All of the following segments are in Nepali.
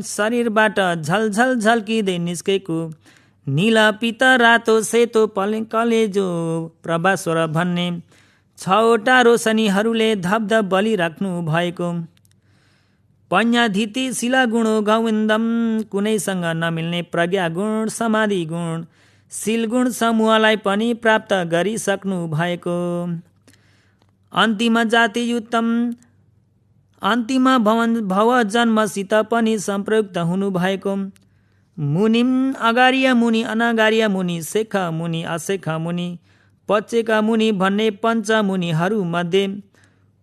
शरीरबाट झलझल झल्किँदै निस्केको नीला पित रातो सेतो कलेजो प्रभास्वर भन्ने 6वटा रोशनीहरूले धपधप बलिराख्नु भएको पञ्याधिति शिलागुणो गौविन्दम कुनैसँग नमिल्ने प्रज्ञा गुण समाधि गुण शीलगुण समूहलाई पनि प्राप्त गरिसक्नु भएको अन्तिम जातियुत्तम अन्तिम भव जन्मसित पनि सम्प्रयुक्त हुनुभएको मुनिम अगार्य मुनि अनागार्य मुनि शेख मुनि अशेख मुनि पचेका मुनि भन्ने पञ्चमुनिहरूमध्ये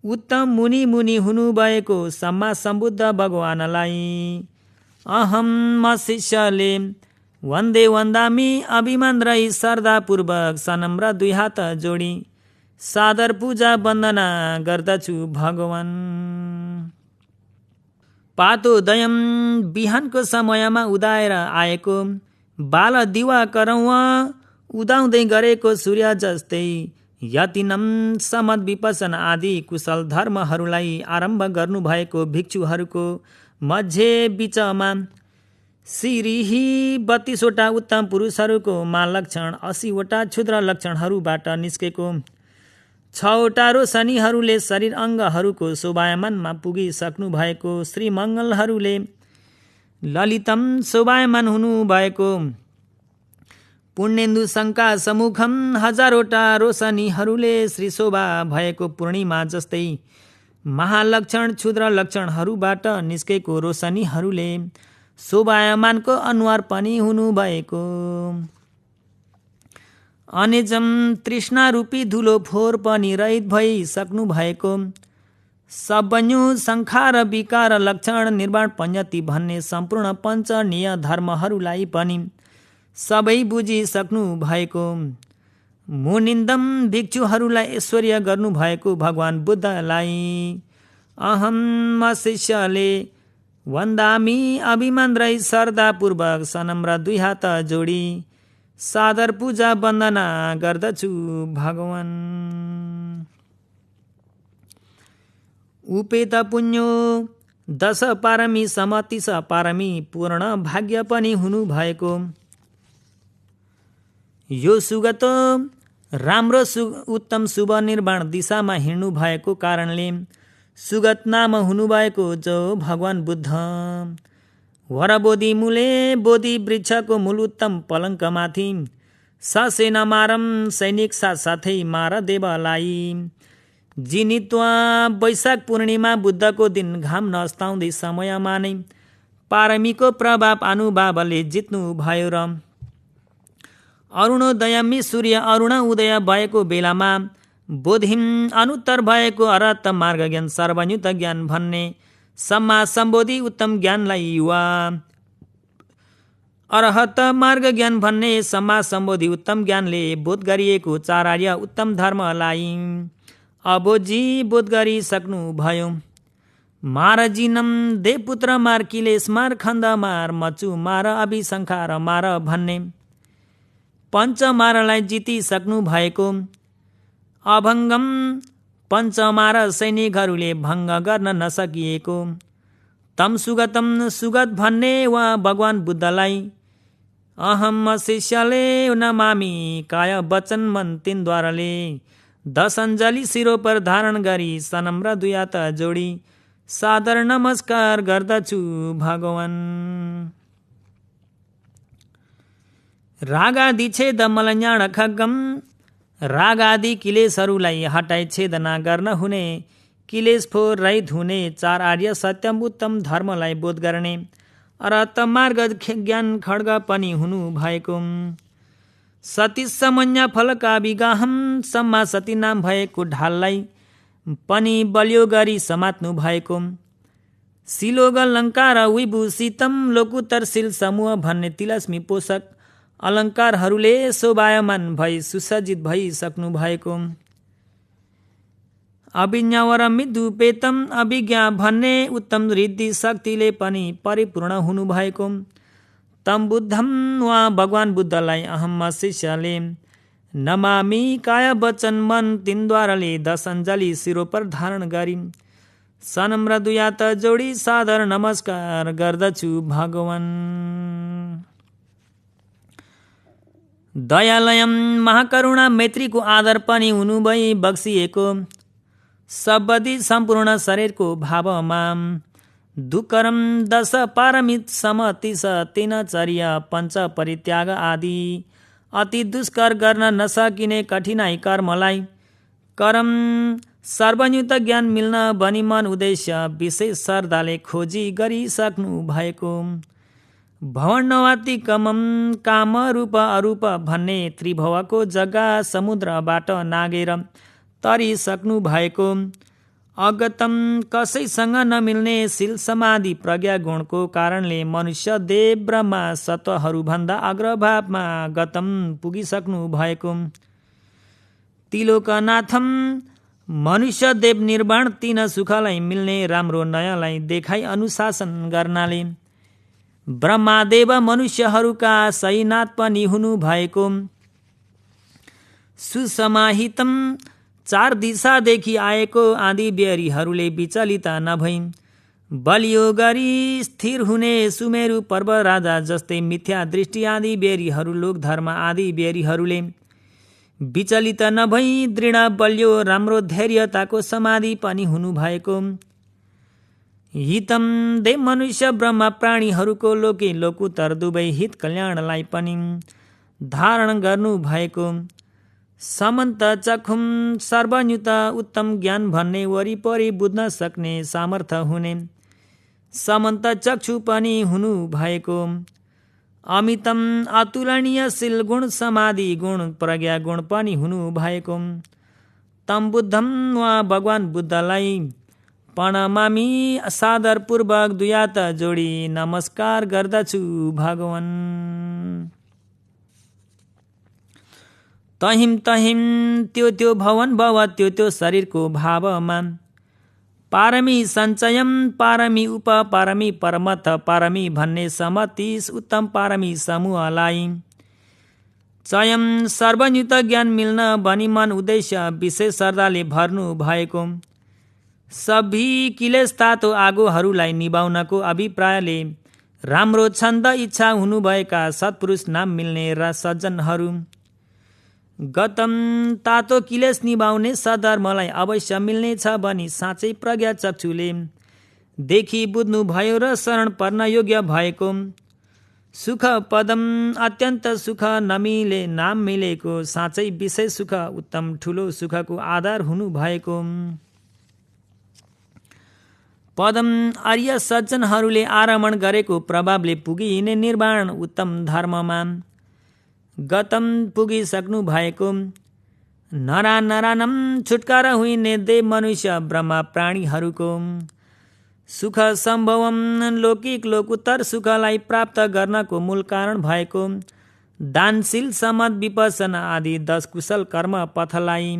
उत्तम मुनि मुनि हुनुभएको सम्मा सम्बुद्ध भगवानलाई अहम म शिष्यले वन्दे वन्दामी अभिमान रही श्रद्धापूर्वक सनम्र 2 हात जोडी सादर पूजा वन्दना गर्दछु भगवान। पातोदयम बिहानको समयमा उदाएर आएको बाल दिवाकरौँ उदाउँदै गरेको सूर्य जस्तै यतिनम समत विपसन आदि कुशल धर्महरूलाई आरम्भ गर्नुभएको भिक्षुहरूको मध्य बिचमा सिरिही 32वटा उत्तम पुरुषहरूको लक्षण 80वटा क्षुद्र लक्षणहरूबाट निस्केको 6वटा रोशनीहरूले शरीर अङ्गहरूको शोभायमानमा पुगिसक्नु भएको श्रीमङ्गलहरूले ललितम शोभायमान हुनुभएको पुण्येन्दु शङ्का समुखम 1000वटा रोशनीहरूले श्री शोभा भएको पूर्णिमा जस्तै महालक्षण क्षुद्र लक्षणहरूबाट निस्केको रोशनीहरूले शोभायमानको अनुहार पनि हुनुभएको अनेजम तृष्णा रूपी धुलो फोहोर पनि रहित भइसक्नु भएको सबन्यु संखार विकार लक्षण निर्वाण पञ्चति भन्ने सम्पूर्ण पञ्चनीय धर्महरूलाई पनि सबै बुझिसक्नु भएको मुनिन्दम भिक्षुहरूलाई ऐश्वर्य गर्नुभएको भगवान बुद्धलाई अहम म शिष्यले वन्दामी अभिमान रही श्रद्धापूर्वक सनम्र 2 हात जोडी सादर पूजा वन्दना गर्दछु भगवान। उपेत पुण्यो 10 पारमी सम 30 पारमी पूर्ण भाग्य पनि हुनुभएको यो सुगत राम्रो उत्तम शुभ निर्वाण दिशामा हिँड्नु भएको कारणले सुगत नाम हुनुभएको जो भगवान बुद्ध वरबोधि मूले बोधि वृक्षको मूल उत्तम पलङ्कमाथि ससेना मारम सैनिक साथसाथै मार देवलाई जिनित्वा वैशाख पूर्णिमा बुद्धको दिन घाम नस्ताउँदै समयमा नै पारमीको प्रभाव अनुभावले जित्नु भयो र अरुणोदयमी सूर्य अरुण उदय भएको बेलामा बोधिम अनुत्तर भएको अरहत मार्ग ज्ञान सर्वयुत ज्ञान भन्ने सम्मा सम्बोधि उत्तम ज्ञानलाई युवा अरहत मार्ग ज्ञान भन्ने सम्मा सम्बोधि उत्तम ज्ञानले बोध गरिएको 4 आर्य उत्तम धर्मलाई अबोजी बोध गरिसक्नु भयो मार जिनम देवपुत्र मार किलेश मार खण्ड मार मचु मार अभिसंखार मार भन्ने पञ्चमारलाई जितिसक्नु भएको अभङ्गम पञ्चमार सैनिकहरूले भङ्ग गर्न नसकिएको तम सुगतम सुगत भन्ने वा भगवान बुद्धलाई अहम शिष्यले नमामि काय वचन मन तिनद्वाराले 10 अञ्जली शिरो पर धारण गरी सनम्र 2 हात जोडी सादर नमस्कार गर्दछु भगवान। रागादि छेद मलन्याण खड्गम राग आदि किलेशहरूलाई हटाई छेदना गर्न हुने किलेश फोहोर रहित हुने 4 आर्य सत्यम उत्तम धर्मलाई बोध गर्ने अरहत मार्ग ज्ञान खड्ग पनि हुनु भएको सती समन्या फलका विगाहम सम्मा सती नाम भएको ढाललाई पनि बलियो गरी समात्नु भएको शिलोग अलङ्कार विभूषितम लोकुत्तरशील समूह भन्ने तिलस्मी पोषक अलङ्कारहरूले शोभायमान भई सुसज्जित भइसक्नु भएको अभिज्ञावरमिदुपेतम अभिज्ञा भन्ने उत्तम रिद्धि शक्तिले पनि परिपूर्ण हुनुभएको तम बुद्धम वा भगवान बुद्धलाई अहम शिष्यले नमामि काय वचन मन तिनद्वाराले 10 अञ्जली शिरो पर धारण गरी सनम्र दुई हात जोडी सादर नमस्कार गर्दछु भगवान। दयालयम महाकरुणा मैत्रीको आदर पनि हुनु भई बक्सिएको, सबदी सम्पूर्ण शरीरको भावमा। दुकरम दश पारमित समतिस तिनचर्य पञ्च परित्याग आदि, अति दुष्कर गर्न नसकिने कठिनाई कर्मलाई करम सर्वयुक्त ज्ञान मिल्न भनी मन उद्देश्य विशेष श्रद्धाले खोजी गरिसक्नु भएको। भवन्नवातिकमम काम रूप अरूप भन्ने त्रिभुवको जग्गा समुद्रबाट नागेर तरिसक्नु भएको। अगतम कसैसँग नमिल्ने शील समाधि प्रज्ञा गुणको कारणले मनुष्य देव ब्रह्मा सत्वहरूभन्दा अग्रभावमा गतम पुगिसक्नु भएको। तिलोकनाथम मनुष्य देव निर्वाण तीन सुखलाई मिल्ने राम्रो नयाँलाई देखाई अनुशासन गर्नाले ब्रह्मादेव मनुष्यहरूका सहीनाथ पनि हुनु भएको। सुसमाहितम चार दिशादेखि आएको आदि बेरीहरूले विचलित नभई बलियो गरी स्थिर हुने सुमेरु पर्व राजा जस्तै मिथ्या दृष्टि आदि बेरीहरू, लोक धर्म आदि बेरीहरूले विचलित नभई दृढ बलियो राम्रो धैर्यताको समाधि पनि हुनु भएको। हितम देव मनुष्य ब्रह्म प्राणीहरूको लोके लोकुत्तर दुवै हित कल्याणलाई पनि धारण गर्नु भएको। समन्त चखुम सर्वयुत उत्तम ज्ञान भन्ने वरिपरि बुझ्न सक्ने सामर्थ्य हुने समन्त चक्षु पनि हुनु भएको। अमितम अतुलनीय शील गुण समाधि गुण प्रज्ञा गुण पनि हुनु भएको। तम बुद्धम वा भगवान बुद्धलाई प्रणमामि सादरपूर्वक दुई हात जोडी नमस्कार गर्दछु भगवान। तहिम तहिम त्यो भवन भव त्यो शरीरको भावमा पारमी सञ्चयम पारमी उप पारमी परमथ पारमी भन्ने समतीस उत्तम पारमी समूहलाई चयम सर्वयुत ज्ञान मिल्न भनी मन उद्देश्य विशेष श्रद्धाले भर्नु भएको। सबै क्लेश तातो आगोहरूलाई निभाउनको अभिप्रायले राम्रो छन्द इच्छा हुनुभएका सत्पुरुष नाम मिल्ने र सज्जनहरू। गतम तातो क्लेश निभाउने सधर्मलाई अवश्य मिल्नेछ भनी साँच्चै प्रज्ञा चक्षुले देखि बुझ्नु भयो र शरण पर्न योग्य भएको। सुख पदम अत्यन्त सुख नमिले नाम मिलेको साँच्चै विशेष सुख उत्तम ठुलो सुखको आधार हुनु भएको। पदम आर्य सज्जनहरूले आरमण गरेको प्रभावले पुगिने निर्वाण उत्तम धर्ममा गतम पुगिसक्नु भएको। नरानम छुटकारा हुने देव मनुष्य ब्रह्मा प्राणीहरूको सुख सम्भवम लौकिक लोकुत्तर सुखलाई प्राप्त गर्नको मूल कारण भएको दानशील समत विपसना आदि 10 कुशल कर्म पथलाई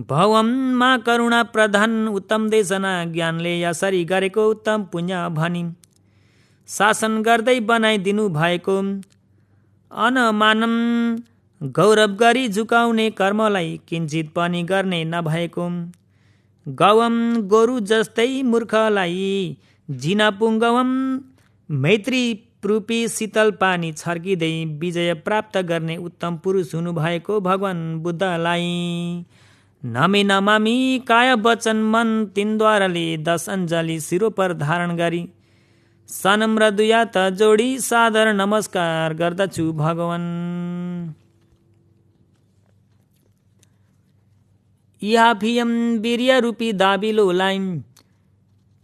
भवममा करुणा प्रधान उत्तम देशना ज्ञानले यसरी गरेको उत्तम पुण्य भनी शासन गर्दै बनाइदिनु भएको। अनमानम गौरव गरी झुकाउने कर्मलाई किञ्चित पनि गर्ने नभएको। गवम गोरु जस्तै मूर्खलाई जिना पुङ्गवम मैत्री रूपी शीतल पानी छर्किँदै विजय प्राप्त गर्ने उत्तम पुरुष हुनुभएको भगवान बुद्धलाई नमे नमामी काय वचन मन तिनद्वाराले 10 अञ्जली शिरोपर धारण गरी सनम्र दुई हात जोडी सादर नमस्कार गर्दछु भगवान। इहाफियम वीर्य रूपी दाबिलोलाई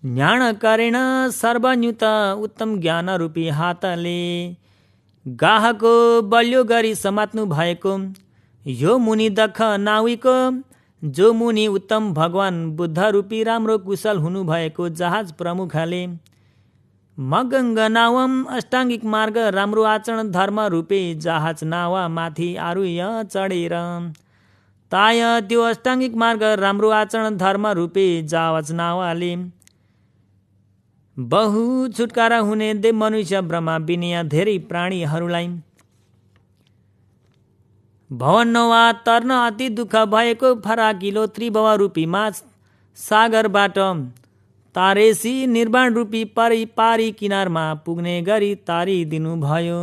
ज्ञान करेण सर्वयुत उत्तम ज्ञान रूपी हातले गाहको बलियो गरी समात्नु भएको। यो मुनि दक्ष नाविको जो मुनि उत्तम भगवान बुद्ध रूपी राम्रो कुशल हुनु भएको जहाज प्रमुखले मगङ्ग नावम अष्टाङ्गिक मार्ग राम्रो आचरण धर्म रूपे जहाज नावा माथि आरुह्य चढेर ताय त्यो अष्टाङ्गिक मार्ग राम्रो आचरण धर्म रूपे जहाज नावाले बहु छुटकारा हुने देव मनुष्य ब्रह्मा विनय धेरै प्राणीहरूलाई भवन वा तर्न अति दुःख भएको फराकिलो त्रिभुव रूपी माछ सागरबाट तारेसी निर्वाण रूपी पारी किनारमा पुग्ने गरी तारिदिनु भयो।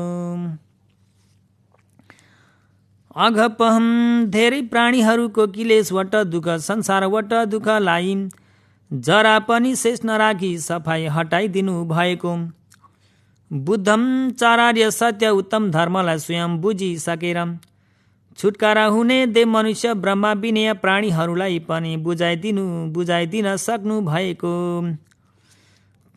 अघपहम धेरै प्राणीहरूको क्लेशवट दुःख संसारवट दुःखलाई जरा पनि शेष नराखी सफाई हटाइदिनु भएको। बुद्धम चारार्य सत्य उत्तम धर्मलाई स्वयं बुझिसकेर छुटकारा हुने देव मनुष्य ब्रह्मा विनय प्राणीहरूलाई पनि बुझाइदिन सक्नु भएको।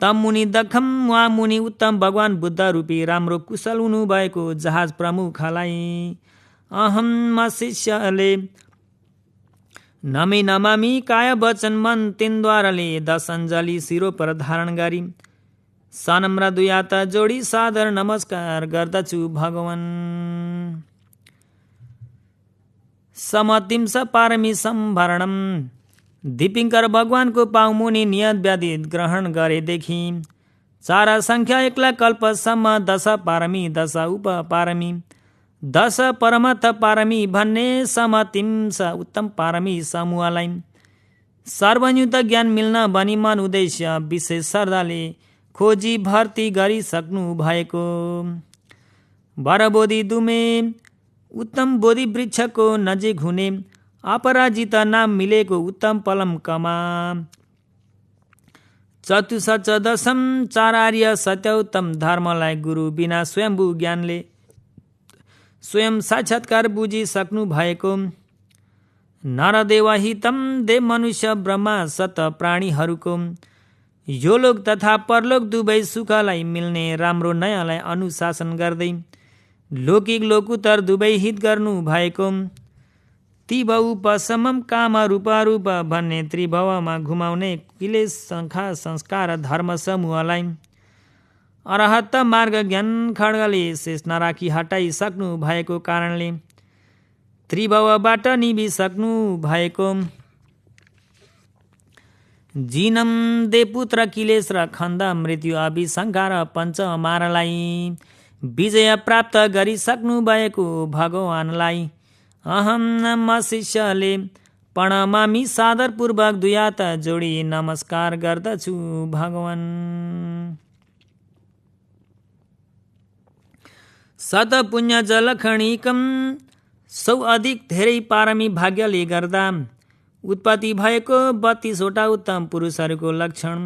तम मुनि दखम वा मुनि उत्तम भगवान बुद्ध रूपी राम्रो कुशल हुनुभएको जहाज प्रमुखलाई अहम शिष्यले नमे नमामि काय वचन मन तिनद्वाराले 10 अञ्जली शिरो पर धारण गरी सनम्र दुई हात जोडी सादर नमस्कार गर्दछु भगवान। समतिंस पारमी सम्भरणम दिपिङ्कर भगवानको पाउमुनि नियत व्याधित ग्रहण गरेदेखि 4 सङ्ख्या 1 लाख कल्पसम्म 10 पारमी 10 उपपारमी 10 परमथ पारमी भन्ने समतिंस उत्तम पारमी समूहलाई सर्वयुक्त ज्ञान मिल्न भनी मन उद्देश्य विशेष श्रद्धाले खोजी भर्ती गरिसक्नु भएको। वरबोधि दुमे उत्तम बोधि वृक्षको नजिक हुने अपराजित नाम मिलेको उत्तम पलमकमा चतुसचदशम चारार्य सत्य उत्तम धर्मलाई गुरु बिना स्वयम्भू ज्ञानले स्वयं साक्षात्कार बुझिसक्नु भएको। नरदेवहितम देव मनुष्य ब्रह्मा सत प्राणीहरूको यो लोक तथा परलोक दुवै सुखलाई मिल्ने राम्रो नयाँलाई अनुशासन गर्दै लौकिक लोकुत्तर दुवै हित गर्नु भएको। त्रिभुवोपशमम काम रूप भन्ने त्रिभुवमा घुमाउने क्लेश शङ्खा संस्कार धर्म समूहलाई अरहत मार्ग ज्ञान खड्गले शेष नराखी हटाइसक्नु भएको कारणले त्रिभुवबाट निभिसक्नु भएको। जिनम देपुत्र किलेश र खण्ड मृत्यु अभिशङ्का र पञ्चमारलाई विजय प्राप्त गरिसक्नु भएको भगवानलाई अहम शिष्यले प्रणमामि सादरपूर्वक दुई हात जोडी नमस्कार गर्दछु भगवान। सत पुण्य जलखणिकम सौ अधिक धेरै पारमी भाग्यले गर्दा उत्पत्ति भएको 32वटा उत्तम पुरुषहरूको लक्षण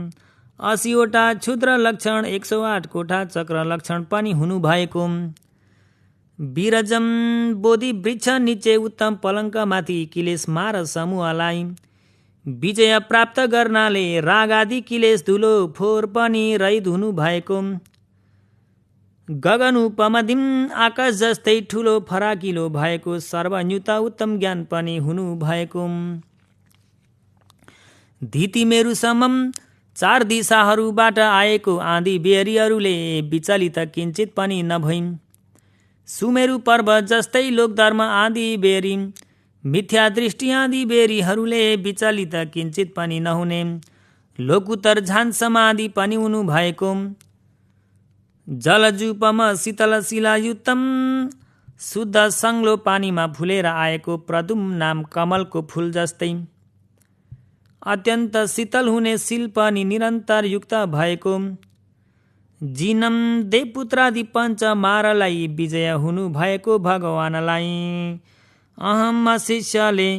80वटा क्षुद्र लक्षण 108 कोठा चक्र लक्षण पनि हुनु भएको। विरजम बोधि वृक्ष निचे उत्तम पलङ्कमाथि किलेश मार समूहलाई विजय प्राप्त गर्नाले राग आदि किलेश धुलो फोहोर पनि रहित हुनु भएको। गगन उपमदिम आकाश जस्तै ठुलो फराकिलो भएको सर्वन्युत उत्तम ज्ञान पनि हुनु भएको। धितिमेरु समम 4 दिशाहरूबाट आएको आँधी बेहरीहरूले विचलित किञ्चित पनि नभइन्। सुमेरु पर्वत जस्तै लोकधर्म आदि बेरी मिथ्या दृष्टि आदि बेरीहरूले विचलित किञ्चित पनि नहुने लोकुत्तर झान समाधि पनि हुनु भएको। जलजुपम शीतल शिलायुक्तम शुद्ध सङ्लो पानीमा फुलेर आएको प्रदुम नाम कमलको फुल जस्तै अत्यन्त शीतल हुने शिल पनि निरन्तर युक्त भएको। जिनम देवपुत्रादि पञ्चमारलाई विजय हुनु भएको भगवानलाई अहम शिष्यले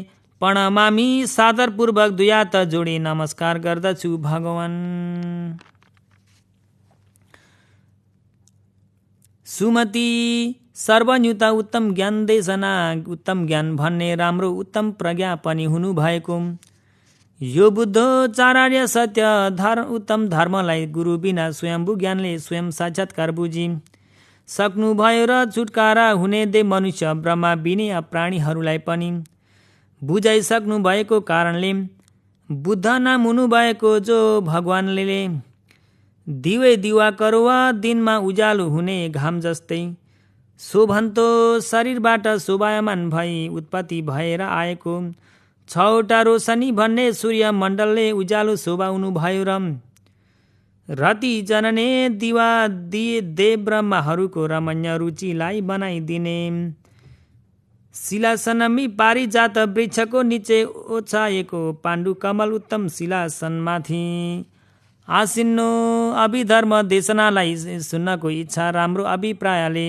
प्रणमामि सादरपूर्वक दुई हात जोडी नमस्कार गर्दछु भगवान। सुमति सर्वन्युत उत्तम ज्ञान देशना उत्तम ज्ञान भन्ने राम्रो उत्तम प्रज्ञा पनि हुनु भएको। यो बुद्ध चारार्य सत्य उत्तम धर्मलाई गुरु बिना स्वयम्भू ज्ञानले स्वयं साक्षात्कार बुझी सक्नुभयो र छुटकारा हुने देव मनुष्य ब्रह्मा विनय प्राणीहरूलाई पनि बुझाइसक्नु भएको कारणले बुद्ध नाम हुनुभएको। जो भगवानले दिवै दिवा करुवा दिनमा उज्यालो हुने घाम जस्तै शोभन्तो शरीरबाट शोभायमान भई उत्पत्ति भएर आएको 6वटा रोशनी भन्ने सूर्य मण्डलले उज्यालो शोभाउनु भयो र रति जनने दिवा दिए देव ब्रह्माहरूको रमणीय रुचिलाई बनाइदिने शिलासनमी पारिजात वृक्षको निचे ओछाएको पाण्डु कमल उत्तम शिलासनमाथि आसिन्नो अभिधर्म देशनालाई सुन्नको इच्छा राम्रो अभिप्रायले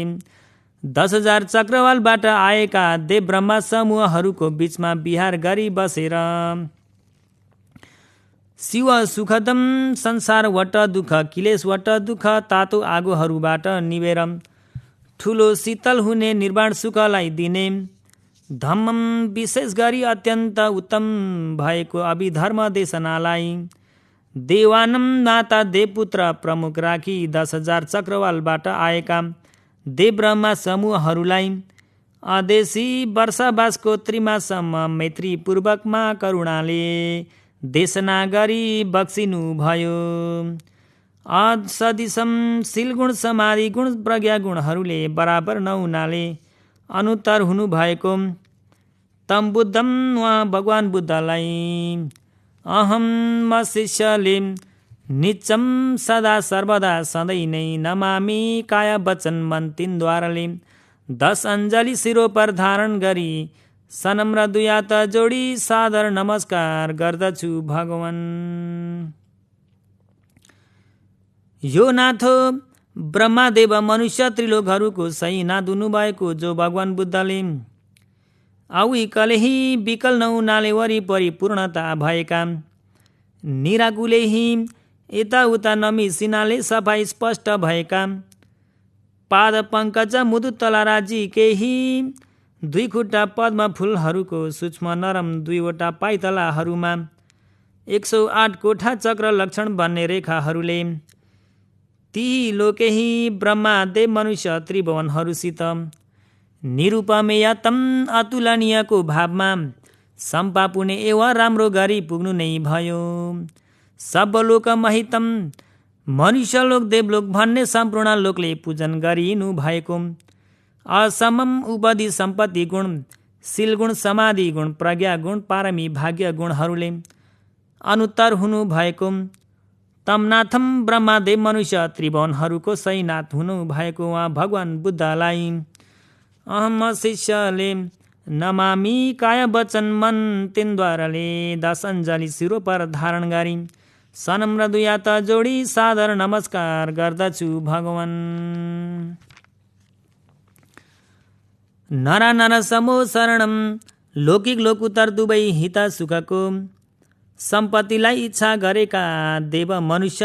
10,000 चक्रवालबाट आएका देव ब्रह्मा समूहहरूको बीचमा विहार गरी बसेर शिव सुखदम संसार वट दुःख क्लेश वट दुःख तातो आगोहरूबाट निवेर ठुलो शीतल हुने निर्वाण सुखलाई दिने धम्मम विशेष गरी अत्यन्त उत्तम भएको अभिधर्म देशनालाई देवानम नाता देवपुत्र प्रमुख राखी 10,000 चक्रवालबाट आएका देव ब्रह्मा समूहहरूलाई अदेशी वर्षावासको त्रिमासम्म मैत्रीपूर्वकमा करुणाले देशना गरी बक्सिनु भयो। सदिशम शिलगुण समाधि गुण प्रज्ञा गुणहरूले बराबर नहुनाले अनुत्तर हुनु भएको तम बुद्धम उहाँ भगवान बुद्धलाई अहम म शिष्यले नित्यम सदा सर्वदा सधैँ नै नमामि काया वचन मन तिनद्वाराले 10 अञ्जली शिरो पर धारण गरी सनम्र दुई हात जोडी सादर नमस्कार गर्दछु भगवान। यो नाथो ब्रह्मादेव मनुष्य त्रिलोकहरूको सही नाथ हुनुभएको जो भगवान बुद्धले आउी कलेही विकल नहुनाले वरिपरि पूर्णता भएका निराकुलेही यताउता नमिसिनाले सफाई स्पष्ट भएका पाद पङ्कज मुदु तलाराजी केही 2 खुट्टा पद्म फुलहरूको सूक्ष्म नरम 2वटा पाइतलाहरूमा 108 कोठा चक्र लक्षण भन्ने रेखाहरूले ती लोकेही ब्रह्मादेव मनुष्य त्रिभुवनहरूसित निरूपमेय तम अतुलनीयको भावमा सम्पापुने एवं राम्रो गरी पुग्नु नै भयो। सब लोक महितम मनुष्यलोक देवलोक भन्ने सम्पूर्ण लोकले पूजन गरिनु भएको असमम उपदि सम्पत्ति गुण शील गुण समाधि गुण प्रज्ञा गुण पारमी भाग्य गुणहरूले अनुत्तर हुनु भएको तमनाथम ब्रह्मादेव मनुष्य त्रिभुवनहरूको सही नाथ हुनु भएको उहाँ भगवान बुद्धलाई अहम शिष्यले नमामि काय वचन मन तिनद्वाराले 10 अञ्जली शिरो पर धारण गरी सनम्र दुई हात जोडी सादर नमस्कार गर्दछु भगवान। नरा नर समो शरणम लौकिक लोकुतर दुवै हित सुखको सम्पत्तिलाई इच्छा गरेका देव मनुष्य